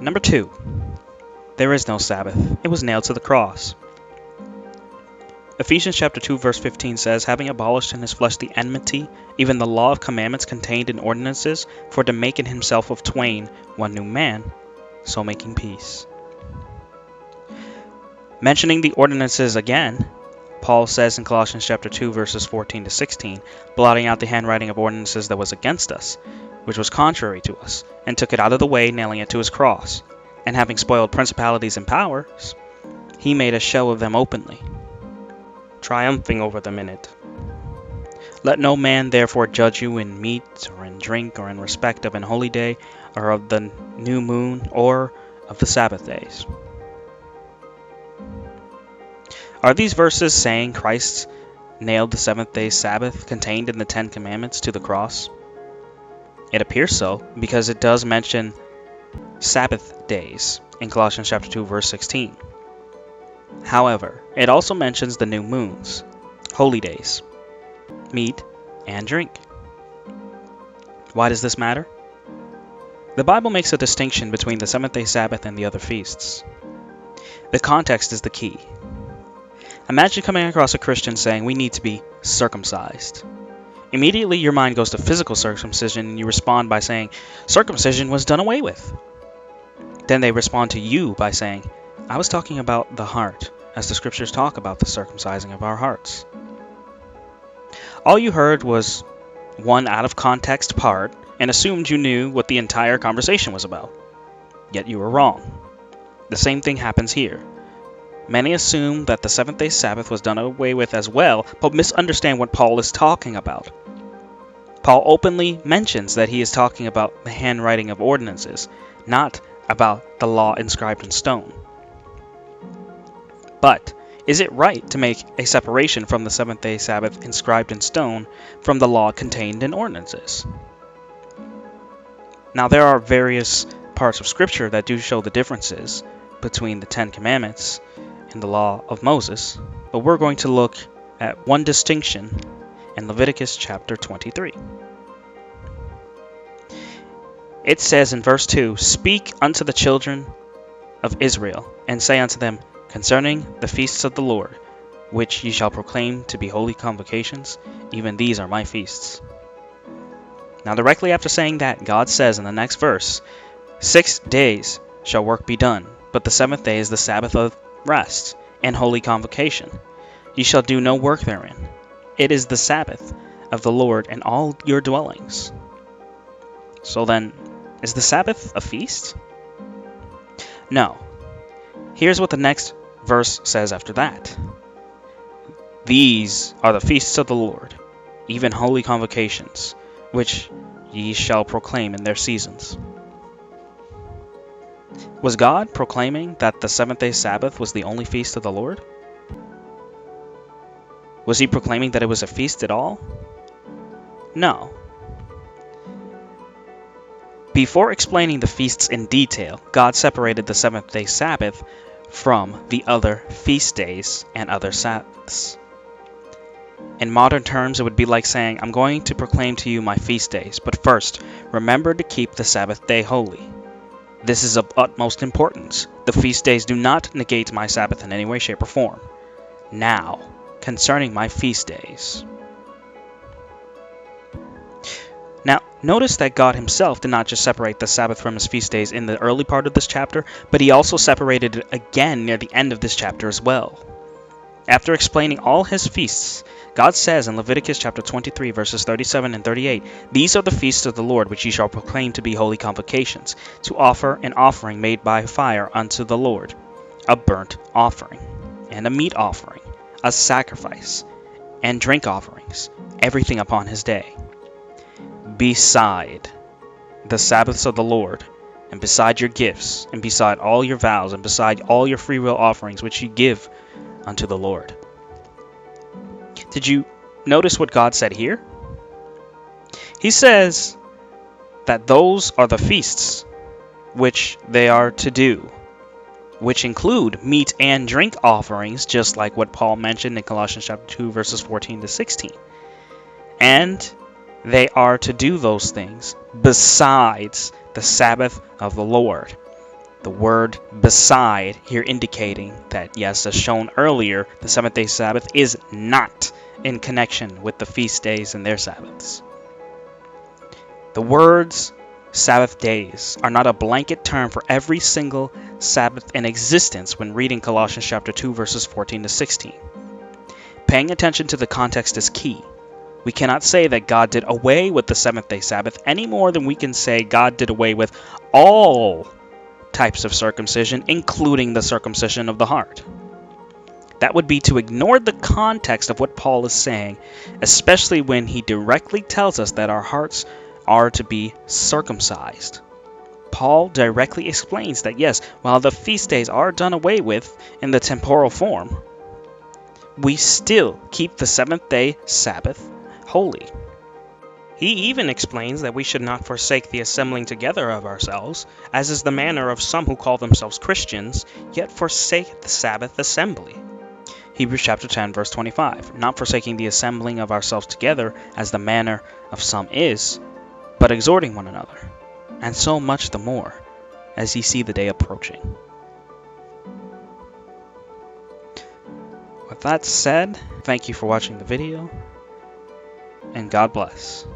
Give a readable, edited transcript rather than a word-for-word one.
Number 2. There is no Sabbath. It was nailed to the cross. Ephesians chapter 2 verse 15 says, having abolished in his flesh the enmity, even the law of commandments contained in ordinances, for to make in himself of twain one new man, so making peace. Mentioning the ordinances again, Paul says in Colossians chapter 2 verses 14 to 16, blotting out the handwriting of ordinances that was against us, which was contrary to us, and took it out of the way, nailing it to his cross. And having spoiled principalities and powers, he made a show of them openly, triumphing over them in it. Let no man therefore judge you in meat or in drink or in respect of an holy day or of the new moon or of the Sabbath days. Are these verses saying Christ nailed the seventh-day Sabbath contained in the Ten Commandments to the cross? It appears so, because it does mention Sabbath days in Colossians chapter 2 verse 16. However, it also mentions the new moons, holy days, meat, and drink. Why does this matter? The Bible makes a distinction between the seventh-day Sabbath and the other feasts. The context is the key. Imagine coming across a Christian saying we need to be circumcised. Immediately your mind goes to physical circumcision and you respond by saying, circumcision was done away with. Then they respond to you by saying, I was talking about the heart, as the scriptures talk about the circumcising of our hearts. All you heard was one out of context part and assumed you knew what the entire conversation was about. Yet you were wrong. The same thing happens here. Many assume that the seventh-day Sabbath was done away with as well, but misunderstand what Paul is talking about. Paul openly mentions that he is talking about the handwriting of ordinances, not about the law inscribed in stone. But is it right to make a separation from the seventh-day Sabbath inscribed in stone from the law contained in ordinances? Now there are various parts of Scripture that do show the differences between the Ten Commandments and the law of Moses, but we're going to look at one distinction in Leviticus chapter 23. It says in verse 2, speak unto the children of Israel, and say unto them, concerning the feasts of the Lord, which ye shall proclaim to be holy convocations, even these are my feasts. Now directly after saying that, God says in the next verse, 6 days shall work be done, but the seventh day is the Sabbath of rest and holy convocation. Ye shall do no work therein. It is the Sabbath of the Lord in all your dwellings. So then, is the Sabbath a feast? No. Here's what the next verse says after that. These are the feasts of the Lord, even holy convocations, which ye shall proclaim in their seasons. Was God proclaiming that the seventh-day Sabbath was the only feast of the Lord? Was he proclaiming that it was a feast at all? No. Before explaining the feasts in detail, God separated the seventh-day Sabbath from the other feast days and other Sabbaths. In modern terms, it would be like saying, I'm going to proclaim to you my feast days, but first, remember to keep the Sabbath day holy. This is of utmost importance. The feast days do not negate my Sabbath in any way, shape, or form. Now, concerning my feast days. Now, notice that God himself did not just separate the Sabbath from his feast days in the early part of this chapter, but he also separated it again near the end of this chapter as well. After explaining all his feasts, God says in Leviticus chapter 23 verses 37 and 38, these are the feasts of the Lord which ye shall proclaim to be holy convocations, to offer an offering made by fire unto the Lord, a burnt offering, and a meat offering, a sacrifice, and drink offerings, everything upon his day. Beside the Sabbaths of the Lord, and beside your gifts, and beside all your vows, and beside all your freewill offerings which ye give unto the Lord. Did you notice what God said here? He says that those are the feasts which they are to do, which include meat and drink offerings, just like what Paul mentioned in Colossians chapter 2 verses 14 to 16. And they are to do those things besides the Sabbath of the Lord. The word beside here indicating that, yes, as shown earlier, the seventh-day Sabbath is not in connection with the feast days and their Sabbaths. The words Sabbath days are not a blanket term for every single Sabbath in existence when reading Colossians chapter 2 verses 14 to 16. Paying attention to the context is key. We cannot say that God did away with the seventh-day Sabbath any more than we can say God did away with all types of circumcision, including the circumcision of the heart. That would be to ignore the context of what Paul is saying, especially when he directly tells us that our hearts are to be circumcised. Paul directly explains that yes, while the feast days are done away with in the temporal form, we still keep the seventh-day Sabbath holy. He even explains that we should not forsake the assembling together of ourselves, as is the manner of some who call themselves Christians, yet forsake the Sabbath assembly. Hebrews chapter 10 verse 25, not forsaking the assembling of ourselves together, as the manner of some is, but exhorting one another, and so much the more, as ye see the day approaching. With that said, thank you for watching the video, and God bless.